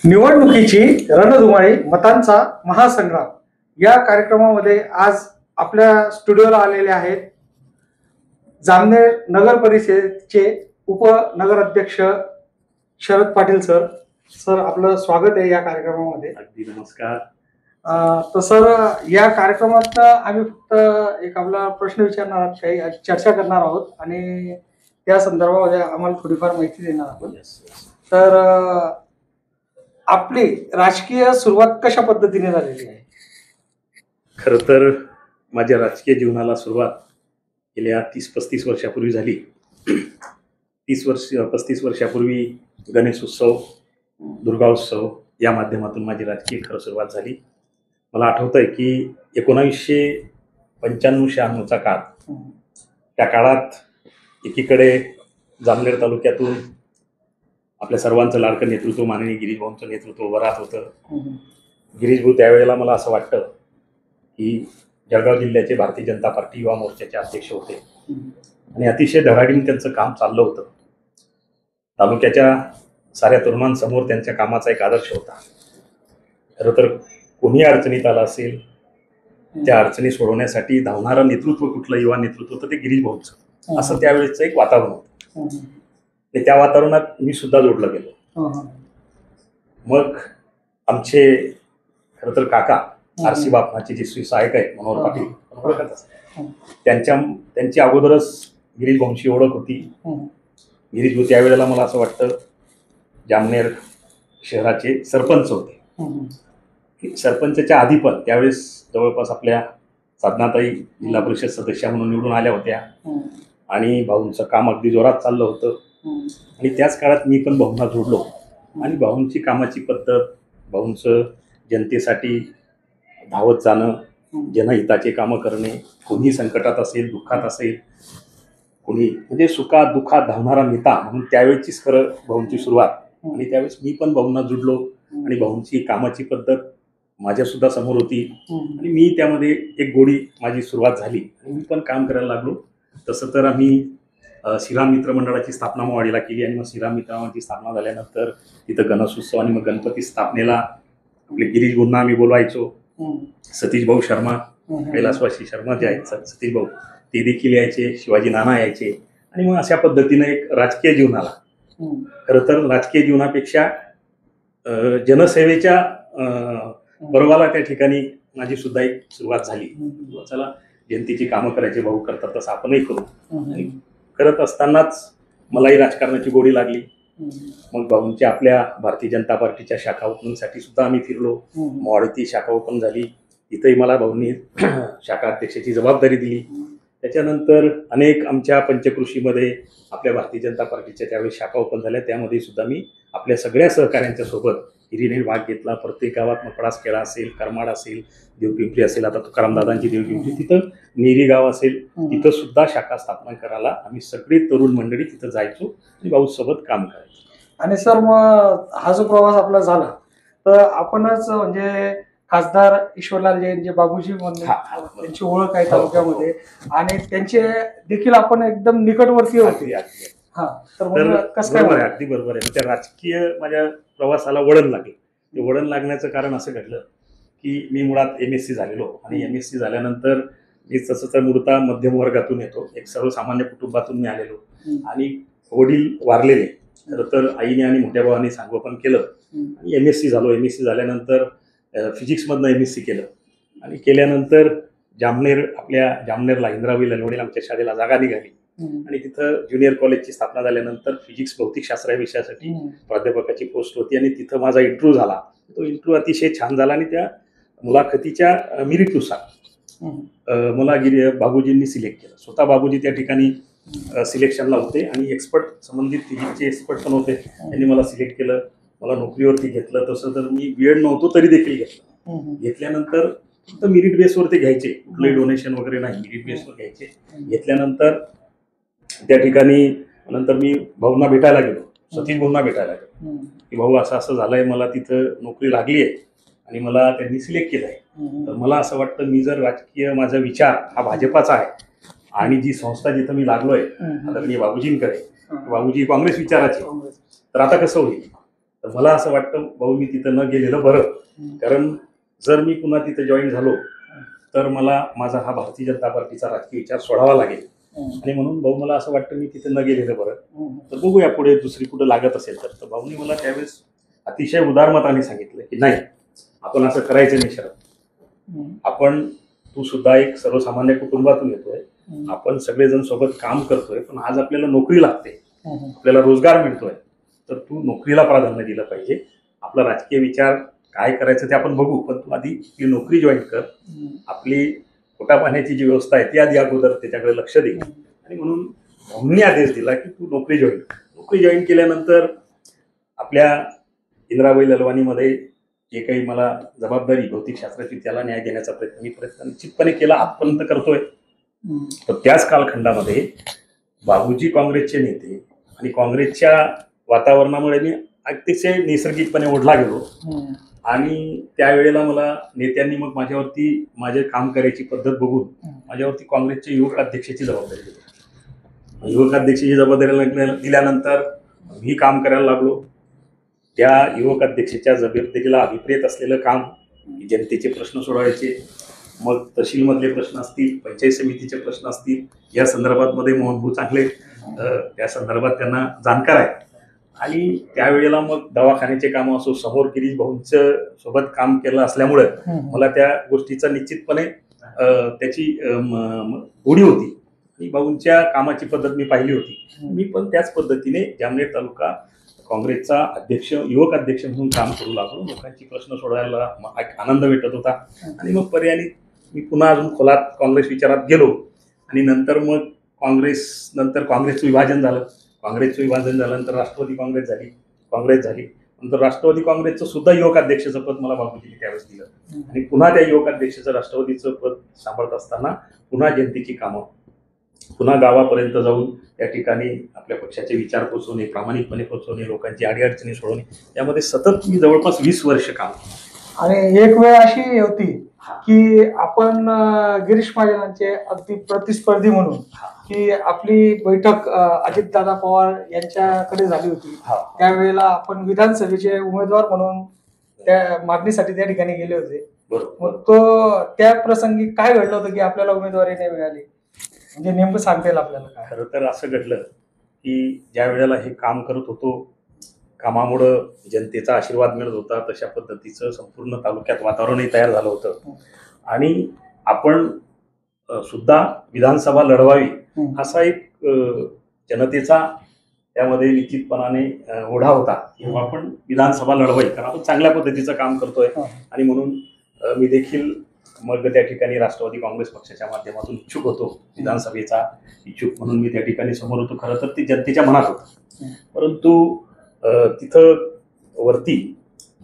निवडणुकीची रणधुमाळी मतांचा महासंग्राम या कार्यक्रमामध्ये आज आपल्या स्टुडिओला आलेले आहेत जामनेर नगर परिषदेचे उपनगराध्यक्ष शरद पाटील सर. सर, आपलं स्वागत आहे या कार्यक्रमामध्ये. अगदी नमस्कार. तर सर, या कार्यक्रमात आम्ही फक्त एक आपला प्रश्न विचारणार आहोत, काही चर्चा करणार आहोत आणि त्या संदर्भामध्ये आम्हाला थोडीफार माहिती देणार आहोत. तर आपली राजकीय सुरुवात कशा पद्धतीने झालेली आहे? खरं तर माझ्या राजकीय जीवनाला सुरुवात गेल्या 30-35 वर्षापूर्वी झाली. 35 वर्षापूर्वी गणेशोत्सव, दुर्गाोत्सव या माध्यमातून माझी राजकीय खरं सुरुवात झाली. मला आठवतं आहे की 1995-96चा काळ. त्या काळात एकीकडे जामनेर तालुक्यातून आपल्या सर्वांचं लाडकं नेतृत्व माननीय गिरीश भाऊंचं नेतृत्व उभं राहत होतं. गिरीश भाऊ त्यावेळेला मला असं वाटतं की जळगाव जिल्ह्याचे भारतीय जनता पार्टी युवा मोर्चाचे अध्यक्ष होते आणि अतिशय धडाडीने त्यांचं काम चाललं होतं. तालुक्याच्या साऱ्या तरुणांसमोर त्यांच्या कामाचा एक आदर्श होता. खरं तर कोणी अडचणीत आला असेल, त्या अडचणी सोडवण्यासाठी धावणारं नेतृत्व कुठलं युवा नेतृत्व होतं ते गिरीश भाऊंचं, असं त्यावेळेचं एक वातावरण होतं. त्या वातावरणात मी सुद्धा जोडलं गेलो. मग आमचे खरं तर काका आरसी बापनाचे जे सहायक आहेत मनोहर पाटील, त्यांची अगोदरच गिरीश भाऊंची ओळख होती. गिरीश भाऊ त्यावेळेला मला असं वाटतं जामनेर शहराचे सरपंच होते. सरपंचच्या आधी पण त्यावेळेस जवळपास आपल्या साधनाताई जिल्हा परिषद सदस्या म्हणून निवडून आल्या होत्या आणि भाऊंचं काम अगदी जोरात चाललं होतं. आणि त्याच काळात मी पण भाऊंना जोडलो आणि भाऊंची कामाची पद्धत, भाऊंचं जनतेसाठी धावत जाणं, जनहिताचे कामं करणे, कोणी संकटात असेल, दुःखात असेल, कोणी म्हणजे सुखात दुःखात धावणारा नेता म्हणून त्यावेळेचीच खरं भाऊंची सुरुवात. आणि त्यावेळेस मी पण भाऊंना जुडलो आणि भाऊंची कामाची पद्धत माझ्यासुद्धा समोर होती आणि मी त्यामध्ये एक गोडी माझी सुरुवात झाली आणि मी पण काम करायला लागलो. तसं तर आम्ही श्रीराम मित्र मंडळाची स्थापना मोवाडीला केली आणि मग श्रीराम मित्र मंडळाची स्थापना झाल्यानंतर तिथं गणेशोत्सव आणि मग गणपती स्थापनेला आपले गिरीश भाऊंना आम्ही बोलवायचो. सतीश भाऊ शर्मा, कैलासवासी शर्मा जे आहेत सतीश भाऊ, ते देखील यायचे, शिवाजी नाना यायचे आणि मग अशा पद्धतीनं एक राजकीय जीवनाला, खरं तर राजकीय जीवनापेक्षा जनसेवेच्या पर्वाला त्या ठिकाणी माझी सुद्धा एक सुरुवात झाली. चला, जनतेची कामं करायची, भाऊ करतात तसं आपणही करू. आणि करत असतानाच मलाही राजकारणाची गोडी लागली. मग भाऊंच्या आपल्या भारतीय जनता पार्टीच्या शाखा ओपनिंगसाठी सुद्धा आम्ही फिरलो. मोवाडीची शाखा ओपन झाली, इथंही मला भाऊंनी शाखा अध्यक्षाची जबाबदारी दिली. त्याच्यानंतर अनेक आमच्या पंचकृषीमध्ये आपल्या भारतीय जनता पार्टीच्या त्यावेळी शाखा ओपन झाल्या, त्यामध्ये सुद्धा मी आपल्या सगळ्या सहकाऱ्यांच्या सोबत हिरीने भाग घेतला. प्रत्येक गावात मकडास खेळा असेल, करमाड असेल, देवपिंपरी असेल, आता तुकारामदादांची देवपिंपरी, तिथं नेरी गाव असेल, तिथं सुद्धा शाखा स्थापना करायला आम्ही सगळी तरुण मंडळी तिथं जायचो आणि भाऊसोबत काम करायचो. आणि सर, मग हा जो प्रवास आपला झाला तर आपणच म्हणजे खासदार ईश्वरलाल जैन जे बाबूजी म्हणून त्यांची ओळख आहे तालुक्यामध्ये आणि त्यांचे देखील आपण एकदम निकटवर्ती होते. तर कसं काय? अगदी बरोबर आहे. त्या राजकीय माझ्या प्रवासाला वळण लागलं. ते वळण लागण्याचं कारण असं घडलं की मी मुळात MSc झालेलो आणि MSc झाल्यानंतर मी तसं तर मूळतः मध्यम वर्गातून येतो, एक सर्वसामान्य कुटुंबातून मी आलेलो आणि वडील वारलेले. खरं तर आईने आणि मोठ्या भावाने संगोपन केलं आणि MSc झालो. MSc झाल्यानंतर फिजिक्समधनं MSc केलं आणि केल्यानंतर आपल्या जामनेरला इंद्राबाई ललवडीला आमच्या शाळेला जागा निघाली आणि तिथं ज्युनियर कॉलेजची स्थापना झाल्यानंतर फिजिक्स भौतिकशास्त्र या विषयासाठी प्राध्यापकाची पोस्ट होती आणि तिथं माझा इंटरव्ह्यू झाला. तो इंटरव्ह्यू अतिशय छान झाला आणि त्या मुलाखतीच्या मेरिटनुसार मला बाबूजींनी सिलेक्ट केलं. स्वतः बाबूजी त्या ठिकाणी सिलेक्शनला होते आणि एक्सपर्ट, संबंधित फिजिक्सचे एक्सपर्ट पण होते. त्यांनी मला सिलेक्ट केलं, मला नोकरीवरती घेतलं. तसं तर मी बीएड नव्हतो तरी देखील घेतलं. घेतल्यानंतर फक्त मेरिट बेसवरती घ्यायचे, कुठलंही डोनेशन वगैरे नाही, मेरिट बेसवर घ्यायचे. घेतल्यानंतर त्या ठिकाणी नंतर मी भाऊंना भेटायला गेलो, सतीश भाऊंना भेटायला गेलो की भाऊ असं असं झालंय, मला तिथं नोकरी लागली आहे आणि मला त्यांनी सिलेक्ट केलं आहे. तर मला असं वाटतं मी जर राजकीय माझा विचार हा भाजपाचा आहे आणि जी संस्था जिथं मी लागलोय आदरणीय बाबूजींकडे, बाबूजी काँग्रेस विचाराचे, तर आता कसं होईल? तर मला असं वाटतं भाऊ मी तिथं न गेलेलं बरं, कारण जर मी पुन्हा तिथं जॉईन झालो तर मला माझा हा भारतीय जनता पार्टीचा राजकीय विचार सोडावा लागेल, आणि म्हणून भाऊ मला असं वाटतं मी तिथं न गेलेलं बरं. तर बघूया पुढे दुसरी कुठं लागत असेल तर भाऊनी मला त्यावेळेस अतिशय उदारमताने सांगितलं की नाही, आपण असं करायचं नाही शरद, तू सुद्धा एक सर्वसामान्य कुटुंबातून येतोय, आपण सगळेजण सोबत काम करतोय, पण आज आपल्याला नोकरी लागते, आपल्याला रोजगार मिळतोय, तर तू नोकरीला प्राधान्य दिलं पाहिजे. आपला राजकीय विचार काय करायचं ते आपण बघू, पण तू आधी ती नोकरी जॉईन कर, आपली पोटा पाण्याची जी व्यवस्था आहे ती आधी अगोदर त्याच्याकडे लक्ष दे. आणि म्हणून भाऊंनी आदेश दिला की तू नोकरी जॉईन केल्यानंतर आपल्या इंदिराबाई ललवानीमध्ये जे काही मला जबाबदारी भौतिकशास्त्राची त्याला न्याय देण्याचा प्रयत्न निश्चितपणे केला, आजपर्यंत करतोय. तर त्याच कालखंडामध्ये बाबूजी काँग्रेसचे नेते आणि काँग्रेसच्या वातावरणामुळे मी अतिशय नैसर्गिकपणे ओढला गेलो, आणि त्यावेळेला मला नेत्यांनी मग माझे काम करायची पद्धत बघून माझ्यावरती काँग्रेसचे युवक अध्यक्षाची जबाबदारी दिली. युवक अध्यक्षाची जबाबदारी दिल्यानंतर मी काम करायला लागलो. त्या युवक अध्यक्षाच्या जबाबदारीला अभिप्रेत असलेलं काम, जनतेचे प्रश्न सोडवायचे, मग तहसीलमधले प्रश्न असतील, पंचायत समितीचे प्रश्न असतील, या संदर्भात मध्ये मोहनभाऊ चांगले त्या संदर्भात त्यांना जाणकार आहे. आणि त्यावेळेला मग दवाखान्याचे काम असो, समोर गिरीश भाऊंचं सोबत काम केलं असल्यामुळे मला त्या गोष्टीचा निश्चितपणे त्याची गोडी होती, आणि भाऊंच्या कामाची पद्धत मी पाहिली होती. मी पण त्याच पद्धतीने जामनेर तालुका काँग्रेसचा युवक अध्यक्ष म्हणून काम करू लागलो. लोकांची प्रश्न सोडवायला आनंद भेटत होता, आणि मग पर्यायी मी पुन्हा अजून खोलात काँग्रेस विचारात गेलो. आणि नंतर मग काँग्रेसचं विभाजन झालं. काँग्रेसचं विभाजन झाल्यानंतर राष्ट्रवादी काँग्रेस झाली. नंतर राष्ट्रवादी काँग्रेसचं सुद्धा युवक अध्यक्षाचं पद मला बाबूजींनी त्यावेळेस दिलं, आणि पुन्हा त्या युवक अध्यक्षाचं राष्ट्रवादीचं पद सांभाळत असताना पुन्हा जनतेची कामं, पुन्हा गावापर्यंत जाऊन त्या ठिकाणी आपल्या पक्षाचे विचार पोचवणे, प्रामाणिकपणे पोचवणे, लोकांची अडीअडचणी सोडवणे, यामध्ये सतत मी जवळपास 20 वर्ष काम. आणि एक वेळ अशी होती की आपण गिरीश महाजनांचे अगदी प्रतिस्पर्धी म्हणून की आपली बैठक अजितदादा पवार यांच्याकडे झाली होती. त्यावेळेला आपण विधानसभेचे उमेदवार म्हणून त्या मागणीसाठी त्या ठिकाणी गेले होते. मग त्या प्रसंगी काय घडलं होतं की आपल्याला उमेदवारी नाही मिळाली, म्हणजे नेमकं सांगता येईल आपल्याला काय? खरं तर असं घडलं की ज्या वेळेला हे काम करत होतो, कामामुळं जनतेचा आशीर्वाद मिळत होता, तशा पद्धतीचं संपूर्ण तालुक्यात वातावरणही तयार झालं होतं, आणि आपण सुद्धा विधानसभा लढवावी असा एक जनतेचा त्यामध्ये निश्चितपणाने ओढा होता किंवा आपण विधानसभा लढवावी, कारण आपण चांगल्या पद्धतीचं काम करतोय. आणि म्हणून मी देखील मग त्या ठिकाणी राष्ट्रवादी काँग्रेस पक्षाच्या माध्यमातून इच्छुक होतो, विधानसभेचा इच्छुक म्हणून मी त्या ठिकाणी समोर होतो. खरं तर ते जनतेच्या मनात होतं, परंतु तिथं वरती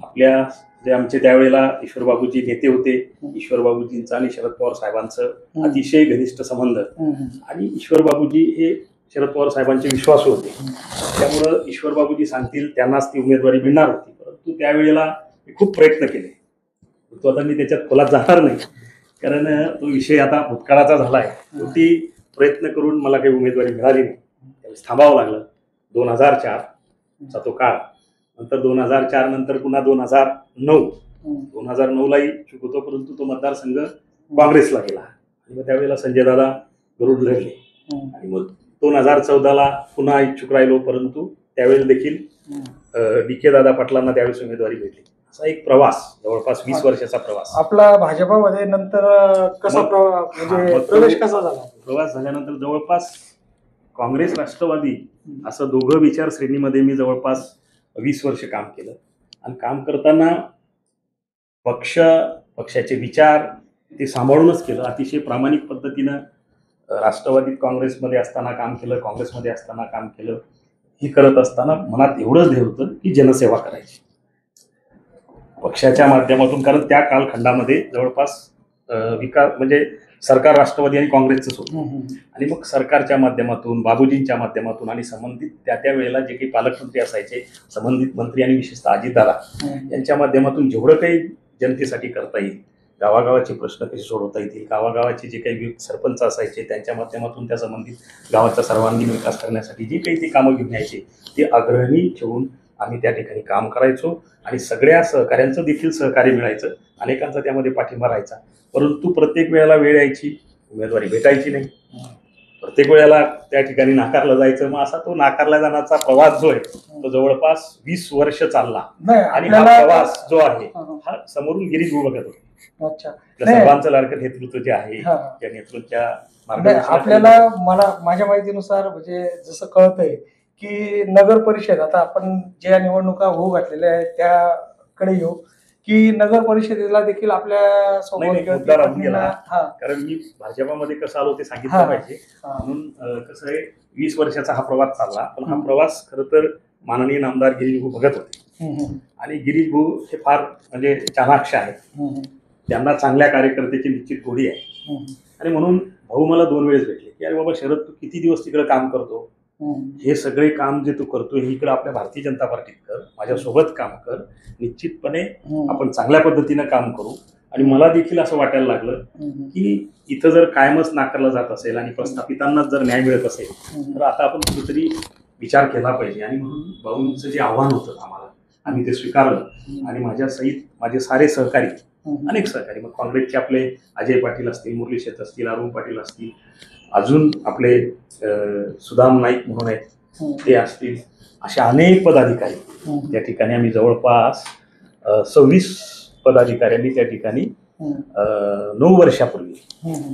आपल्या जे आमचे त्यावेळेला ईश्वरबाबूजी नेते होते, ईश्वरबाबूजींचा आणि शरद पवार साहेबांचं अतिशय घनिष्ठ संबंध, आणि ईश्वरबाबूजी हे शरद पवार साहेबांचे विश्वासू होते, त्यामुळं ईश्वरबाबूजी सांगतील त्यांनाच ती उमेदवारी मिळणार होती. परंतु त्यावेळेला मी खूप प्रयत्न केले, तो आता मी त्याच्यात खोलात जाणार नाही, कारण तो विषय आता भूतकाळाचा झाला आहे. शेवटी प्रयत्न करून मला काही उमेदवारी मिळाली नाही, त्यावेळेस थांबावं लागलं. 2004चा तो काळ, नंतर 2004 नंतर पुन्हा 2009लाही इच्छुक होतो, परंतु तो मतदारसंघ काँग्रेसला गेला, आणि मग त्यावेळेला संजय दादा गरुड लढले, आणि मग 2014ला पुन्हा इच्छुक राहिलो, परंतु त्यावेळेस देखील DK दादा पाटलांना त्यावेळेस उमेदवारी भेटली. असा एक प्रवास, जवळपास 20 वर्षाचा प्रवास आपला भाजपामध्ये. नंतर कसा प्रवेश कसा झाला? प्रवास झाल्यानंतर जवळपास काँग्रेस राष्ट्रवादी असं दोघं विचार श्रेणीमध्ये मी जवळपास 20 वर्ष काम केलं, आणि काम करताना पक्षाचे विचार ते सांभाळूनच केलं. अतिशय प्रामाणिक पद्धतीनं राष्ट्रवादी काँग्रेसमध्ये असताना काम केलं, काँग्रेसमध्ये असताना काम केलं. हे करत असताना मनात एवढंच ध्येय होतं की जनसेवा करायची पक्षाच्या माध्यमातून, कारण त्या कालखंडामध्ये जवळपास विकास म्हणजे सरकार राष्ट्रवादी आणि काँग्रेसचंच होतं, आणि मग सरकारच्या माध्यमातून, बाबूजींच्या माध्यमातून आणि संबंधित त्या वेळेला जे काही पालकमंत्री असायचे, संबंधित मंत्री आणि विशेषतः अजितदादा यांच्या माध्यमातून जेवढं काही जनतेसाठी करता येईल, गावागावाचे प्रश्न कसे सोडवता येतील, गावागावाचे जे काही सरपंच असायचे त्यांच्या माध्यमातून त्या संबंधित गावाचा सर्वांगीण विकास करण्यासाठी जे काही ते कामं घेऊन यायचे, ते अग्रणी ठेवून आम्ही त्या ठिकाणी काम करायचो आणि सगळ्या सहकाऱ्यांचं देखील सहकार्य मिळायचं, अनेकांचा त्यामध्ये पाठिंबा राहायचा. परंतु प्रत्येक वेळेला वेळ यायची, उमेदवारी भेटायची नाही, प्रत्येक वेळेला त्या ठिकाणी नाकारलं जायचं. मग असा तो नाकारला जाण्याचा प्रवास जो आहे तो जवळपास 20 वर्ष चालला. आणि हा प्रवास जो आहे हा समोरून गिरीश भाऊ बघत होते. अच्छा, सर्वांचं लाडकं नेतृत्व जे आहे त्या नेतृत्वाच्या आपल्याला मला माझ्या माहितीनुसार म्हणजे जसं कळतंय की नगर परिषद आता आपण ज्या निवडणुका होऊ घातलेल्या आहेत त्याकडे येऊ की नगर परिषदेला देखील आपल्या सोबत कारण मी भाजपामध्ये कसं आलो ते सांगितलं पाहिजे. म्हणून कसं आहे 20 वर्षाचा हा प्रवास चालला. पण हा प्रवास खरं तर माननीय नामदार गिरीश भाऊ बघत होते आणि गिरीश भाऊ हे फार म्हणजे चाणाक्ष आहेत. त्यांना चांगल्या कार्यकर्त्याची निश्चित गोडी आहे आणि म्हणून भाऊ मला 2 वेळेस भेटले की अरे बाबा शरद तू किती दिवस तिकडे काम करतो, हे सगळे काम जे तू करतोय हे इकडे आपल्या भारतीय जनता पार्टीत कर, माझ्यासोबत काम कर, निश्चितपणे आपण चांगल्या पद्धतीनं काम करू. आणि मला देखील असं वाटायला लागलं की इथं जर कायमच नाकारलं जात असेल आणि प्रस्थापितांनाच जर न्याय मिळत असेल तर आता आपण कुठेतरी विचार केला पाहिजे. आणि म्हणून भाऊंचं जे आव्हान होतं आम्हाला आम्ही ते स्वीकारलं आणि माझ्या सहित माझे सारे सहकारी, अनेक सहकारी, मग काँग्रेसचे आपले अजय पाटील असतील, मुरली शेत असतील, अरुण पाटील असतील, अजून आपले सुदाम नाईक म्हणून आहेत ते असतील, अशा अनेक पदाधिकारी त्या ठिकाणी आम्ही जवळपास 26 पदाधिकाऱ्यांनी त्या ठिकाणी 9 वर्षापूर्वी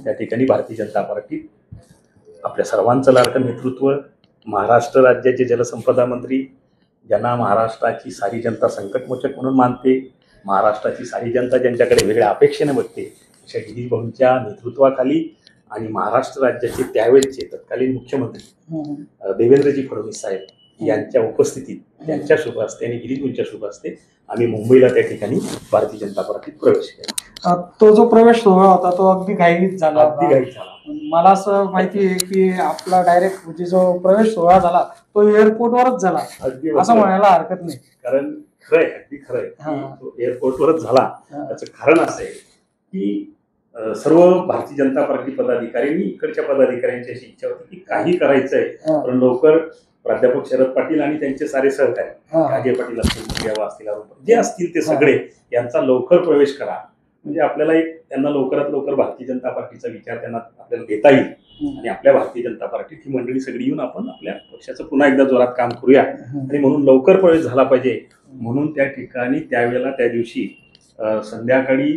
त्या ठिकाणी भारतीय जनता पार्टीत आपल्या सर्वांचं लाडकं नेतृत्व, महाराष्ट्र राज्याचे जलसंपदा मंत्री, ज्यांना महाराष्ट्राची सारी जनता संकटमोचक म्हणून मानते, महाराष्ट्राची सारी जनता ज्यांच्याकडे वेगळ्या अपेक्षेने बघते, अशा गिरीश भाऊंच्या नेतृत्वाखाली आणि महाराष्ट्र राज्याचे त्यावेळेचे तत्कालीन मुख्यमंत्री देवेंद्रजी फडणवीस साहेब यांच्या उपस्थितीत, त्यांच्या शुभ हस्ते आणि गिरीश भाऊंच्या शुभ हस्ते आम्ही मुंबईला त्या ठिकाणी भारतीय जनता पार्टीत प्रवेश केला. तो जो प्रवेश सोहळा होता तो अगदी घाईत झाला. मला असं माहिती आहे की आपला डायरेक्ट म्हणजे जो प्रवेश सोहळा झाला तो एअरपोर्टवरच झाला असं म्हणायला हरकत नाही. कारण खरंय, अगदी खरंय, तो एअरपोर्टवरच झाला. त्याचं कारण असं आहे की सर्व भारतीय जनता पार्टी पदाधिकाऱ्यांनी इकडच्या पदाधिकाऱ्यांची अशी इच्छा होती की काही करायचंय पण लवकर प्राध्यापक शरद पाटील आणि त्यांचे सारे सहकारी अजय पाटील असतील, मुंडियावा असतील, जे असतील ते सगळे यांचा लवकर प्रवेश करा, म्हणजे आपल्याला एक त्यांना लवकरात लवकर भारतीय जनता पार्टीचा विचार त्यांना आपल्याला देता येईल आणि आपल्या भारतीय जनता पार्टीत ही मंडळी सगळी येऊन आपण आपल्या पक्षाचं पुन्हा एकदा जोरात काम करूया आणि म्हणून लवकर प्रवेश झाला पाहिजे. म्हणून त्या ठिकाणी त्यावेळेला त्या दिवशी संध्याकाळी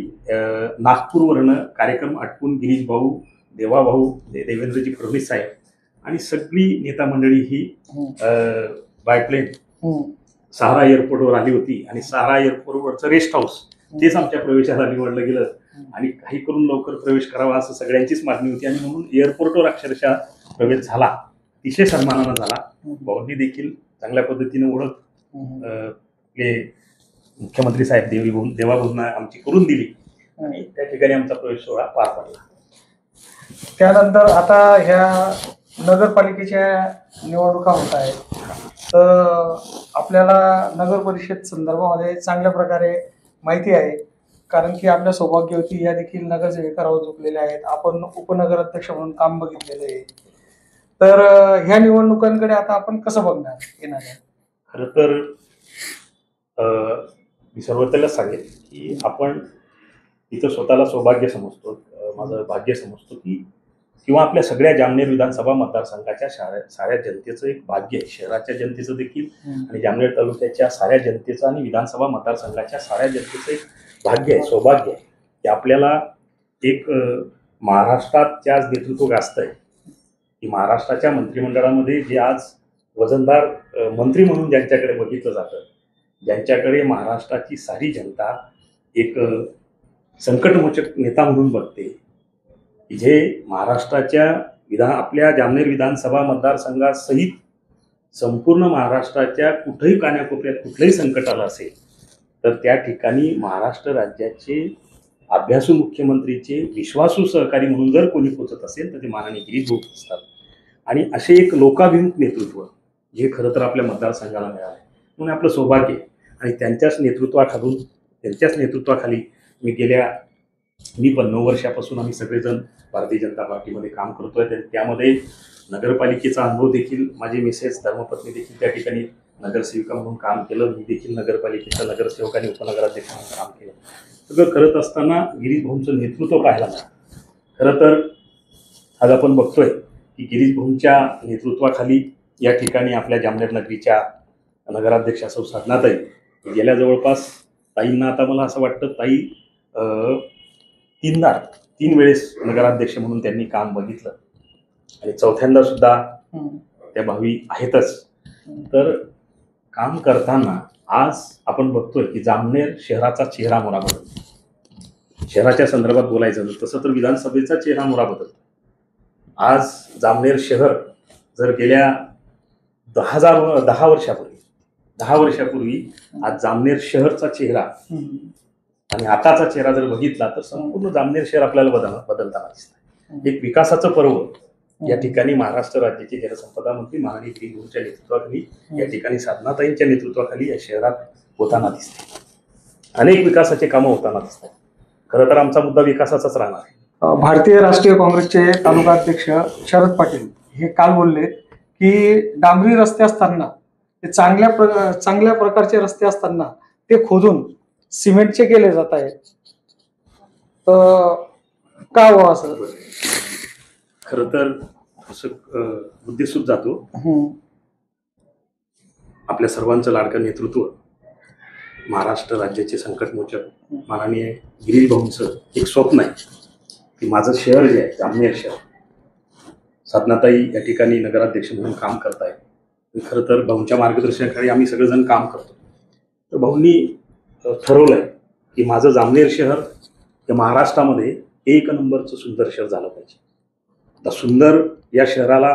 नागपूरवरनं कार्यक्रम आटपून गिरीश भाऊ, देवा भाऊ, देवेंद्रजी फडणवीस साहेब आणि सगळी नेता मंडळी ही बायप्लेन सहारा एअरपोर्टवर आली होती आणि सहारा एअरपोर्टवरचं रेस्ट हाऊस तेच आमच्या प्रवेशाला निवडलं गेलं आणि काही करून लवकर प्रवेश करावा असं सगळ्यांचीच मागणी होती आणि म्हणून एअरपोर्टवर अक्षरशः प्रवेश झाला, अतिशय सन्मानानं झाला. भाऊंनी देखील चांगल्या पद्धतीने ओळख आपले मुख्यमंत्री साहेब देवाभाऊंना आमची करून दिली आणि त्या ठिकाणी आमचा प्रवेश सोहळा पार पडला. त्यानंतर आता ह्या नगरपालिकेच्या निवडणुका होत आहेत तर आपल्याला नगर परिषद संदर्भामध्ये चांगल्या प्रकारे माहिती आहे कारण की आपल्या सौभाग्यवती या देखील नगरसेविका राहून चुकलेल्या आहेत. आपण उपनगर अध्यक्ष म्हणून काम बघितलेलं आहे. तर ह्या निवडणुकांकडे आता आपण कसं बघणार येणार आहे? खरं तर मी सर्वतेला सांगेन की आपण इथं स्वतःला सौभाग्य समजतो, माझं भाग्य समजतो की किंवा आपल्या सगळ्या जामनेर विधानसभा मतदारसंघाच्या साऱ्या जनतेचं एक भाग्य आहे, शहराच्या जनतेचं देखील आणि जामनेर तालुक्याच्या साऱ्या जनतेचं आणि विधानसभा मतदारसंघाच्या साऱ्या जनतेचं एक भाग्य आहे, सौभाग्य आहे की आपल्याला एक महाराष्ट्रात आज नेतृत्व गाजतंय की महाराष्ट्राच्या मंत्रिमंडळामध्ये जे आज वजनदार मंत्री म्हणून ज्यांच्याकडे बघितलं जातं, ज्यांच्याकडे महाराष्ट्राची सारी जनता एक संकटमोचक नेता म्हणून बघते, जे महाराष्ट्राच्या आपल्या जामनेर विधानसभा मतदारसंघासहित संपूर्ण महाराष्ट्राच्या कुठेही कानाकोपऱ्यात कुठलंही संकट आलं असेल तर त्या ठिकाणी महाराष्ट्र राज्याचे अभ्यासू मुख्यमंत्रीचे विश्वासू सहकारी म्हणून जर कोणी पोचत असेल तर ते माननीय गिरीश भाऊ असतात. आणि असे एक लोकाभिमुख नेतृत्व जे खरं तर आपल्या मतदारसंघाला मिळालं म्हणून आपलं सौभाग्य आहे आणि त्यांच्याच नेतृत्वाखाली मी पण 9 वर्षापासून आम्ही सगळेजण भारतीय जनता पार्टीमध्ये काम करतोय. त्यामध्ये नगरपालिकेचा अनुभव देखील माझे मिसेस धर्मपत्नी देखील त्या ठिकाणी नगरसेविका म्हणून काम केलं, मी देखील नगरपालिकेच्या नगरसेवक आणि उपनगराध्यक्ष म्हणून काम केलं. सगळं करत असताना गिरीश भाऊंचं नेतृत्व पाहायला मिळालं. खरं तर आज आपण बघतोय की गिरीश भाऊंच्या नेतृत्वाखाली या ठिकाणी आपल्या जामनेर नगरीच्या नगराध्यक्षा सौ साधनाताई गेल्या जवळपास ताईंना, आता मला असं वाटतं ताई 3 वेळेस नगराध्यक्ष म्हणून त्यांनी काम बघितलं आणि चौथ्यांदा सुद्धा त्या भावी आहेतच. तर काम करताना आज आपण बघतोय की जामनेर शहराचा चेहरा मोहरा बदलतो. शहराच्या संदर्भात बोलायचं तसं तर विधानसभेचा चेहरा मोहरा बदलतो. आज जामनेर शहर जर गेल्या 10 वर्षापूर्वी आज जामनेर शहरचा चेहरा आणि आताचा चेहरा जर बघितला तर संपूर्ण जामनेर शहर आपल्याला बदलताना दिसतं. एक विकासाचं पर्व या ठिकाणी महाराष्ट्र राज्याचे जलसंपदा मंत्री माननीय गिरीश भाऊंच्या नेतृत्वाखाली, या ठिकाणी साधनाताईंच्या नेतृत्वाखाली या शहरात होताना दिसते. अनेक विकासाचे कामं होताना दिसतात. खरं तर आमचा मुद्दा विकासाचाच राहणार आहे. भारतीय राष्ट्रीय काँग्रेसचे तालुका अध्यक्ष शरद पाटील हे काल बोलले की डांबरी रस्ते असताना, ते चांगल्या प्रकारचे रस्ते असताना ते खोदून सिमेंटचे केले जात आहेत. तर का हो असं? खरं तर असं मुद्देसूद जातो. आपल्या सर्वांचं लाडकं नेतृत्व, महाराष्ट्र राज्याचे संकटमोचक माननीय गिरीश भाऊंचं एक स्वप्न आहे की माझं शहर जे आहे जामनेर शहर, साधनाताई या ठिकाणी नगराध्यक्ष म्हणून काम करतायत. खरं तर भाऊंच्या मार्गदर्शनाखाली आम्ही सगळेजण काम करतो. तर भाऊंनी ठरवलंय की माझं जामनेर शहर हे महाराष्ट्रामध्ये 1 नंबरचं सुंदर शहर झालं पाहिजे. आता सुंदर या शहराला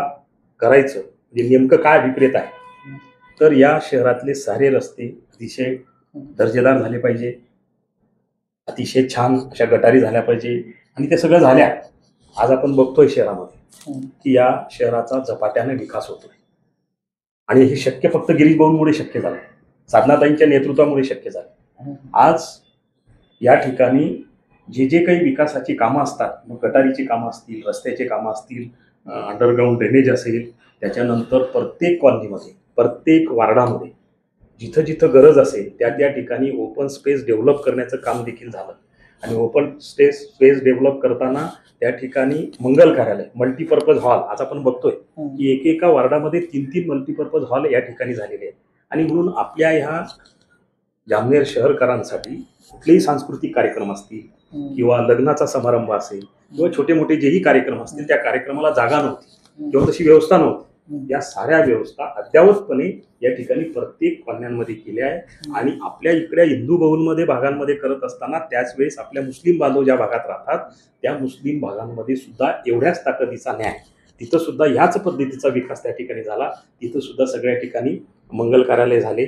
करायचं म्हणजे नेमकं काय अभिप्रेत आहे, तर या शहरातले सारे रस्ते अतिशय दर्जेदार झाले पाहिजे, अतिशय छान अशा गटारी झाल्या पाहिजे. आणि ते सगळं झाल्या. आज आपण बघतोय शहरामध्ये की या शहराचा झपाट्याने विकास होतोय आणि हे शक्य फक्त गिरीश भाऊंमुळे शक्य झालं, साधनाताईंच्या नेतृत्वामुळे शक्य झालं. आज या ठिकाणी जे काही विकासाची कामं असतात, मग गटारीची कामं असतील, रस्त्याची कामं असतील, अंडरग्राऊंड ड्रेनेज असेल, त्याच्यानंतर प्रत्येक कॉलनीमध्ये, प्रत्येक वार्डामध्ये जिथं जिथं गरज असेल त्या ठिकाणी ओपन स्पेस डेव्हलप करण्याचं काम देखील झालं. आणि ओपन स्पेस डेव्हलप करताना त्या ठिकाणी मंगल कार्यालय, मल्टीपर्पज हॉल, आज आपण बघतोय की एकेका वार्डामध्ये 3 मल्टीपर्पज हॉल या ठिकाणी झालेले आहेत. आणि म्हणून आपल्या ह्या जामनेर शहरकरांसाठी कुठलेही सांस्कृतिक कार्यक्रम असतील किंवा लग्नाचा समारंभ असेल किंवा छोटे मोठे जेही कार्यक्रम असतील, त्या कार्यक्रमाला जागा नव्हती किंवा तशी व्यवस्था नव्हती. या साऱ्या व्यवस्था अद्यावतपणे या ठिकाणी प्रत्येक कॉलन्यांमध्ये केल्या आहे. आणि आपल्या इकडल्या हिंदू बहुलमध्ये भागांमध्ये करत असताना त्याच वेळेस आपल्या मुस्लिम बांधव ज्या भागात राहतात त्या मुस्लिम भागांमध्ये सुद्धा एवढ्याच ताकदीचा न्याय, तिथं सुद्धा ह्याच पद्धतीचा विकास त्या ठिकाणी झाला. तिथं सुद्धा सगळ्या ठिकाणी मंगल कार्यालय झाले,